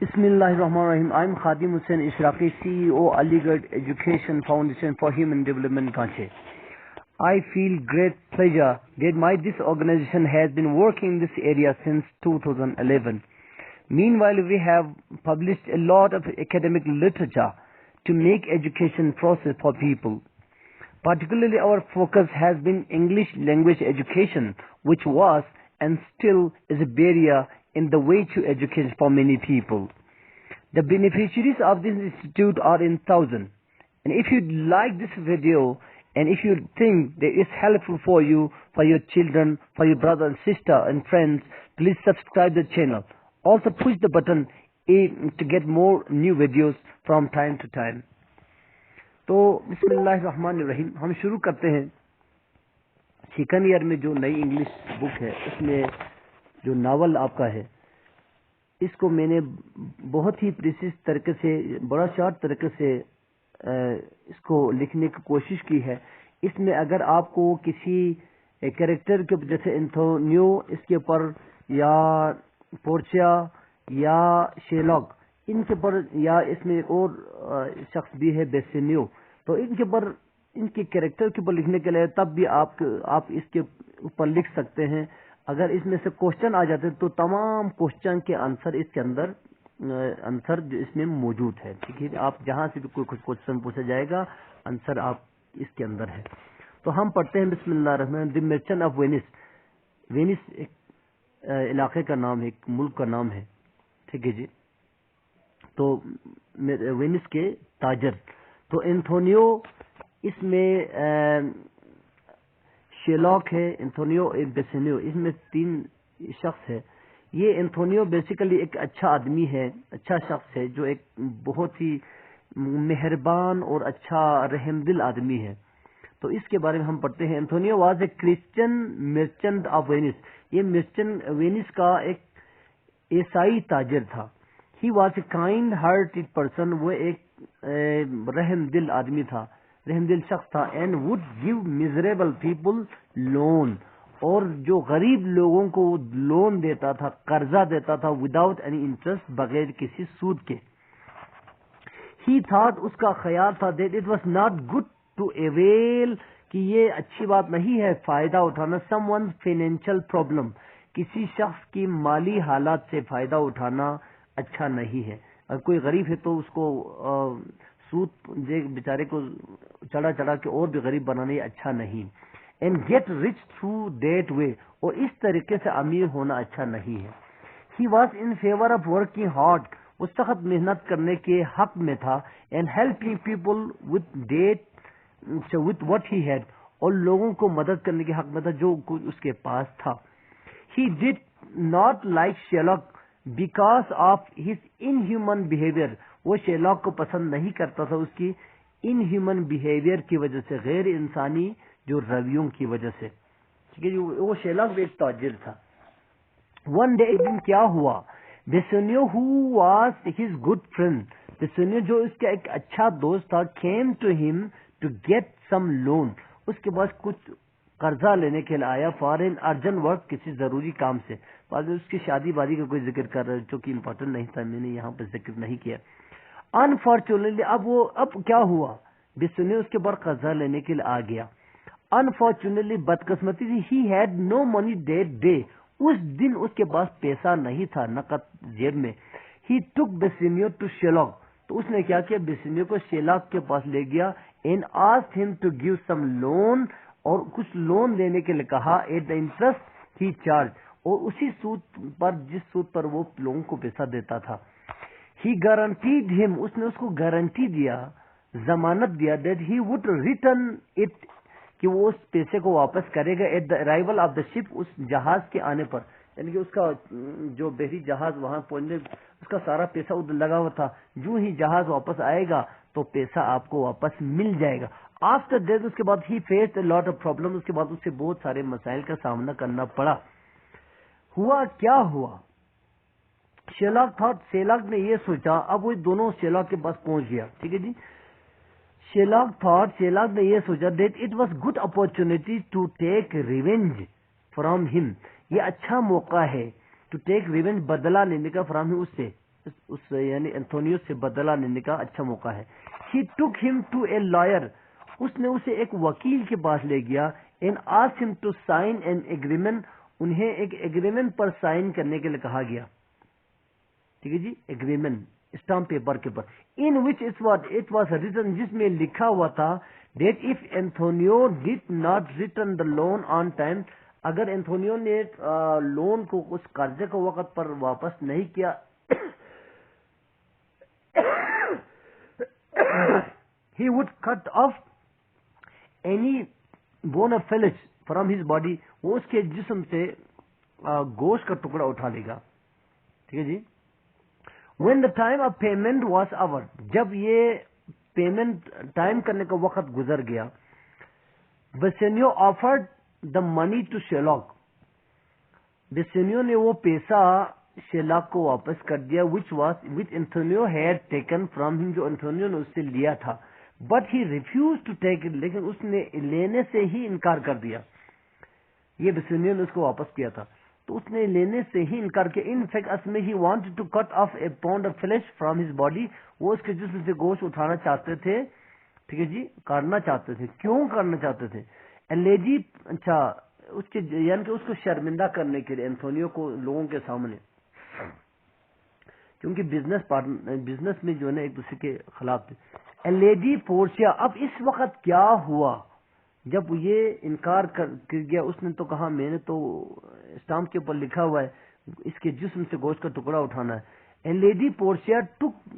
Bismillahirrahmanirrahim. I'm Khadim Hussain Ishraqi, CEO, Aligarh Education Foundation for Human Development, Kanche. I feel great pleasure that this organization has been working in this area since 2011. Meanwhile, we have published a lot of academic literature to make education process for people. Particularly, our focus has been English language education, which was and still is a barrier in the way to education for many people. The beneficiaries of this institute are in thousands. And if you like this video and if you think that it's helpful for you, for your children, for your brother and sister and friends, please subscribe the channel. Also push the button to get more new videos from time to time. تو بسم اللہ الرحمن الرحیم. ہم شروع کرتے ہیں. Second year میں جو نئی انگلش بک ہے اس میں جو ناول آپ کا ہے اس کو میں نے بہت ہی پریسیس طریقے سے بڑا شارٹ طریقے سے اس کو لکھنے کی کوشش کی ہے. اس میں اگر آپ کو کسی کریکٹر کے جیسے انتھونیو اس کے اوپر یا پورچیا یا شیلاک ان کے پر یا اس میں ایک اور شخص بھی ہے بیسینیو, تو ان کے پر ان کے کریکٹر کے اوپر لکھنے کے لیے تب بھی آپ اس کے اوپر لکھ سکتے ہیں. اگر اس میں سے کوشچن آ جاتے تو تمام کوشچن کے آنسر اس کے اندر آنسر جو اس میں موجود ہے. ٹھیک ہے, آپ جہاں سے بھی کوئی کوشچن پوچھا جائے گا آنسر آپ اس کے اندر ہے. تو ہم پڑھتے ہیں بسم اللہ الرحمن الرحیم. دی مرچنٹ آف وینس. وینس ایک علاقے کا نام ہے, ایک ملک کا نام ہے. ٹھیک ہے جی. تو وینس کے تاجر. تو انتھونیو اس میں شیلاک ہے, انتھونیو بیسینیو, اس میں تین شخص ہے. یہ انتھونیو بیسیکلی ایک اچھا آدمی ہے, اچھا شخص ہے جو ایک بہت ہی مہربان اور اچھا رحم دل آدمی ہے. تو اس کے بارے میں ہم پڑھتے ہیں. Antonio was a Christian merchant of Venice. یہ مرچنٹ وینس کا ایک عیسائی تاجر تھا. He was a kind hearted person. وہ ایک رحم دل آدمی تھا, رحم دل شخص تھا. And would give miserable people loan. اور جو غریب لوگوں کو لون دیتا تھا, قرضہ دیتا تھا, وداؤٹ اینی انٹرسٹ, بغیر کسی سود کے. ہی تھاٹ, اس کا خیال تھا, that it was not good to evil, کہ یہ اچھی بات نہیں ہے فائدہ اٹھانا, سم ون فائنینشیل پرابلم, کسی شخص کی مالی حالات سے فائدہ اٹھانا اچھا نہیں ہے. اگر کوئی غریب ہے تو اس کو سود بیچارے کو چڑھا چڑھا کے اور بھی غریب بنانا یہ اچھا نہیں. And get rich through that way, اور اس طریقے سے امیر ہونا اچھا نہیں ہے. He was in favour of working hard. وہ سخت محنت کرنے کے حق میں تھا. And helping people with what he had, اور لوگوں کو مدد کرنے کے حق میں تھا جو کچھ اس کے پاس تھا. He did not like Shylock because of his inhuman behaviour. وہ شیلاک کو پسند نہیں کرتا تھا اس کی ان ہیومن بہیویئر کی وجہ سے, غیر انسانی جو رویوں کی وجہ سے. ٹھیک ہے جی. وہ شیلاک بھی ایک تاجر تھا. ون ڈے ایک دن کیا ہوا, Bassanio who was his good friend, Bassanio جو اس کا ایک اچھا دوست تھا, came to him to get some loan. اس کے پاس کچھ قرضہ لینے کے لیے آیا, فار این ارجنٹ ورک, کسی ضروری کام سے. بعد اس کی شادی بادی کا کوئی ذکر کر رہا ہے جو کہ امپورٹنٹ نہیں تھا, میں نے یہاں پہ ذکر نہیں کیا. انفارچونیٹلی اب کیا ہوا, بیسینیو اس کے بعد قرضہ لینے کے لیے آ گیا. انفارچونیٹلی بدقسمتی تھی, he had no money that day. اس دن اس کے پاس پیسہ نہیں تھا, نقد جیب میں. He took Bassanio to Shylock. تو اس نے کیا کیا, بیسینیو کو شیلاک کے پاس لے گیا. And asked him to give some loan, اور کچھ لون دینے کے لیے کہا. At the interest he charge, اور اسی سود پر جس سود پر وہ لوگوں کو پیسہ دیتا تھا. ہی گارنٹیڈ ہم, اس نے اس کو گارنٹی دیا, ضمانت دیا, that he would return it, کہ وہ اس پیسے کو واپس کرے گا. At the arrival of the ship, اس جہاز کے آنے پر, یعنی کہ اس کا جو بحری جہاز وہاں پہنچنے, اس کا سارا پیسہ ادھر لگا ہوا تھا. جو ہی جہاز واپس آئے گا تو پیسہ آپ کو واپس مل جائے گا. آفٹر دیٹ, اس کے بعد he face a lot of problem, اس کے بعد اسے بہت سارے مسائل کا سامنا کرنا پڑا. ہوا کیا ہوا, شیلاک نے یہ سوچا, اب وہ دونوں شیلاک کے پاس پہنچ گیا. ٹھیک ہے جی. شیلاک نے یہ سوچا that it was good opportunity to take revenge from him. یہ اچھا موقع ہے ٹو ٹیک ریونج, بدلہ لینے کا فرام ہم, اس سے. اس یعنی اینتھونیو سے بدلہ لینے کا اچھا موقع ہے. He took him to a lawyer. اس نے اسے ایک وکیل کے پاس لے گیا. And asked him to sign an agreement. انہیں ایک ایگریمنٹ پر سائن کرنے کے لیے کہا گیا. ٹھیک ہے جی, ایگریمنٹ اسٹامپ پیپر کے پر. In which it was written, جس میں لکھا ہوا تھا that if Antonio did not return the loan on time, اگر اینتھونیو نے لون کو اس قرضے کو وقت پر واپس نہیں کیا, he would cut off any bone of flesh from his body. وہ اس کے جسم سے گوشت کا ٹکڑا اٹھا لے گا. ٹھیک ہے جی. When the time of payment was over, جب یہ پیمنٹ ٹائم کرنے کا وقت گزر گیا, بیسینیو آفرڈ دا منی ٹو شیلاک. بیسینیو نے وہ پیسہ شیلاک کو واپس کر دیا, which Antonio had taken from him, جو انٹونیو نے اس سے لیا تھا. But he refused to take it, لیکن اس نے لینے سے ہی انکار کر دیا. یہ بیسینیو نے اس کو واپس کیا تھا تو اس نے لینے سے ہی انکار کیا. ان فیکٹ اس میں he wanted to cut off a pound of flesh from his body. وہ اس کے جسم سے گوشت اٹھانا چاہتے تھے. ٹھیک ہے جی, کاٹنا چاہتے تھے. کیوں کرنا چاہتے تھے؟ لیڈی, اچھا, اس کے یعنی کہ اس کو شرمندہ کرنے کے لیے اینتھونیو کو لوگوں کے سامنے, کیونکہ بزنس میں جو ہے نا ایک دوسرے کے خلاف تھے. لیڈی پورشیا. اب اس وقت کیا ہوا جب یہ انکار کر گیا؟ اس نے تو کہا میں نے تو اسٹامپ کے اوپر لکھا ہوا ہے اس کے جسم سے گوشت کا ٹکڑا اٹھانا ہے. Lady Portia took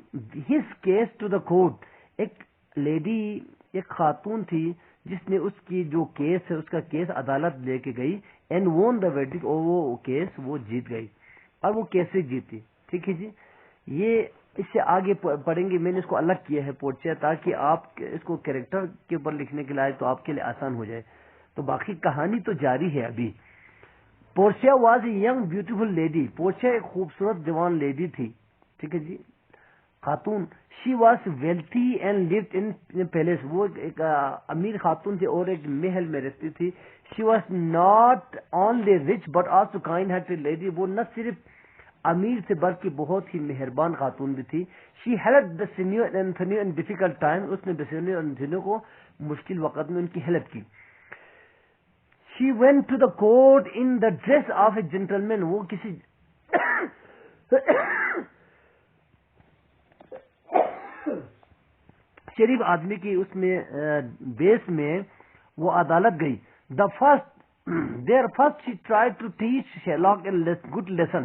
his case to the court. ایک لیڈی, ایک خاتون تھی جس نے اس کی جو کیس ہے اس کا کیس عدالت لے کے گئی. اینڈ وون دا ویڈک, اور وہ کیس وہ جیت گئی. اور وہ کیسے جیتی؟ ٹھیک ہے جی, یہ اس سے آگے پڑھیں گے. میں نے اس کو الگ کیا ہے پورشیا, تاکہ آپ اس کو کیریکٹر کے اوپر لکھنے کے لائے تو آپ کے لیے آسان ہو جائے. تو باقی کہانی تو جاری ہے ابھی. Portia was a young beautiful lady. Portia ایک خوبصورت جوان لیڈی تھی. ٹھیک ہے جی, خاتون. She was wealthy and lived in palace. وہ ایک امیر خاتون تھی اور ایک محل میں رہتی تھی. She was not only rich but also kind hearted lady. وہ نہ صرف امیر سے بلکہ بہت ہی مہربان خاتون بھی تھی. She help Bassanio and Antonio in difficult time. اس نے بیسینیو اور اینتھونیو کو مشکل وقت میں ان کی ہیلپ کی. She went to the court in the dress of a gentleman. وہ کسی شریف آدمی کی اس میں بیس میں وہ عدالت گئی. The first she try to teach Shylock a good lesson.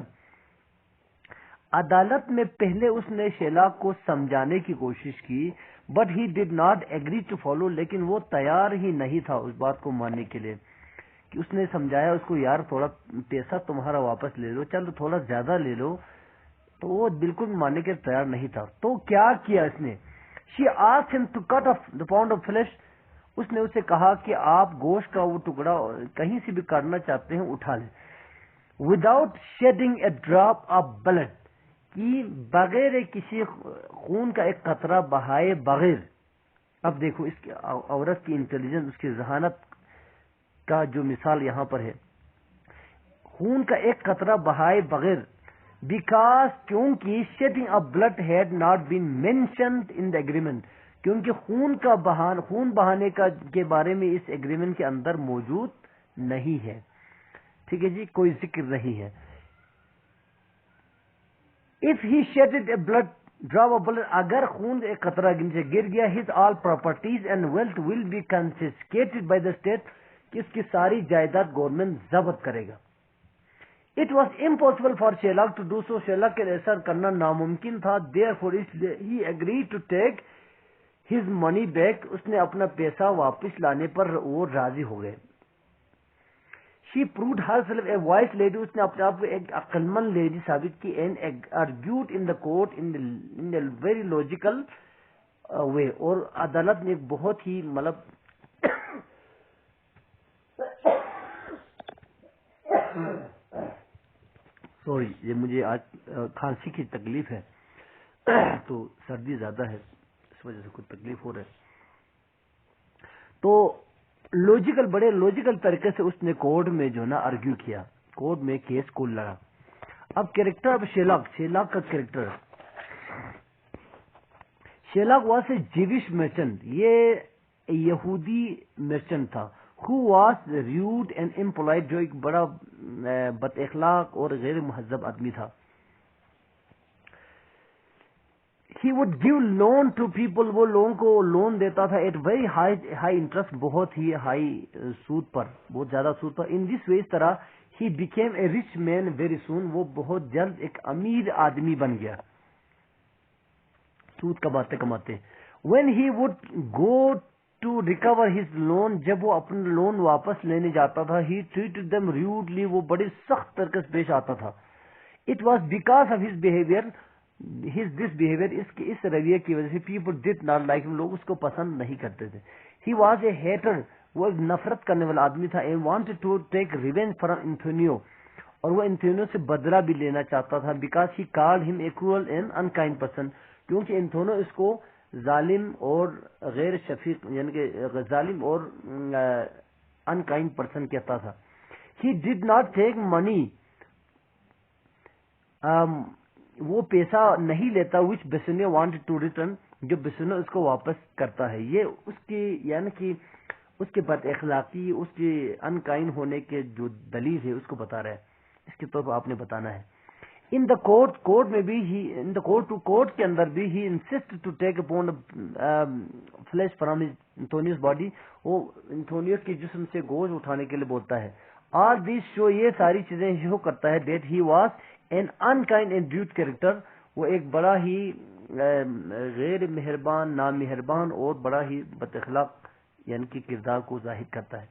عدالت میں پہلے اس نے شیلاک کو سمجھانے کی کوشش کی. But he did not agree to follow. لیکن وہ تیار ہی نہیں تھا اس بات کو ماننے کے لیے کہ اس نے سمجھایا اس کو, یار تھوڑا پیسہ تمہارا واپس لے لو, چلو تھوڑا زیادہ لے لو, تو وہ بالکل ماننے کے تیار نہیں تھا. تو کیا کیا اس نے؟ She asked him to cut off the pound of flesh. اس نے اسے کہا کہ آپ گوشت کا وہ ٹکڑا کہیں سے بھی کاٹنا چاہتے ہیں اٹھا لیں. Without shedding a drop of blood, کی بغیر کسی خون کا ایک قطرہ بہائے بغیر. اب دیکھو اس کی عورت کی انٹیلیجنس, اس کی ذہانت کا جو مثال یہاں پر ہے. خون کا ایک قطرہ بہائے بغیر. بیکاز, کیونکہ shedding of blood had not been mentioned in the agreement. کیونکہ خون بہانے کا کے بارے میں اس ایگریمنٹ کے اندر موجود نہیں ہے. ٹھیک ہے جی, کوئی ذکر نہیں ہے. If he shedded a drop of blood, اگر خون ایک قطرہ سے گر گیا, his all properties and wealth will be confiscated by the state. اس کی ساری جائیداد گورنمنٹ ضبط کرے گا. It was impossible for Sherlock to do so. Sherlock کے ایسا کرنا ناممکن تھا. Therefore he agreed to take his money back. اس نے اپنا پیسہ واپس لانے پر وہ راضی ہو گئے. She proved herself a wise lady. اس نے اپنے آپ کو ایک عقل مند لیڈی ثابت کی. And argued in the court in a very logical way. اور عدالت نے بہت ہی مطلب سوری, یہ مجھے آج کھانسی کی تکلیف ہے تو سردی زیادہ ہے, اس وجہ سے کوئی تکلیف ہو رہا ہے. تو لوجیکل, بڑے لوجیکل طریقے سے اس نے کورٹ میں جو نا آرگیو کیا, کورٹ میں کیس کو لڑا. اب کیریکٹر, اب شیلاک کا character Shylock was a Jewish merchant, یہ یہودی مرچنٹ تھا. who was rude and impolite، جو ایک بڑا بد اخلاق اور غیر مہذب آدمی تھا. he would give loan to people، وہ لوگوں کو لون دیتا تھا at very high interest، بہت ہی ہائی سود پر، بہت زیادہ سود پر. in this way، اس طرح he became a rich man very soon، وہ بہت جلد ایک امیر آدمی بن گیا سود کماتے کماتے. when he would go to recover his loan، جب وہ اپنا لون واپس لینے جاتا تھا he treated them rudely، وہ بڑی سخت طرح پیش آتا تھا. it was because of his behavior، this behavior، اس رویے کی وجہ سے people did not like him، لوگ اس کو پسند نہیں کرتے تھے. he was a hater، وہ ایک نفرت کرنے والا آدمی تھا. and wanted to take revenge from Antonio، اور وہ انتونیو سے بدلہ بھی لینا چاہتا تھا. because he called him a cruel and unkind person، کیونکہ انتونیو اس کو ظالم اور غیر شفیق، یعنی کہ ظالم اور unkind person کہتا تھا. he did not take money، وہ پیسہ نہیں لیتا which Bassanio wanted to return، جو Bassanio اس کو واپس کرتا ہے. یہ اس کی یعنی کہ اس کے بد اخلاقی، اس کے انکائن ہونے کے جو دلیل ہے اس کو بتا رہا ہے. اس کے طور پر آپ نے بتانا ہے. in the court میں بھی in the court کے اندر بھی he insisted to take upon flesh from Antonio's body، وہ انتونیو کے جسم سے گوشت اٹھانے کے لیے بولتا ہے. all these show، یہ ساری چیزیں شو کرتا ہے that he was an unkind and rude character، وہ ایک بڑا ہی غیر مہربان، نامہربان اور بڑا ہی بد اخلاق یعنی کہ کردار کو ظاہر کرتا ہے.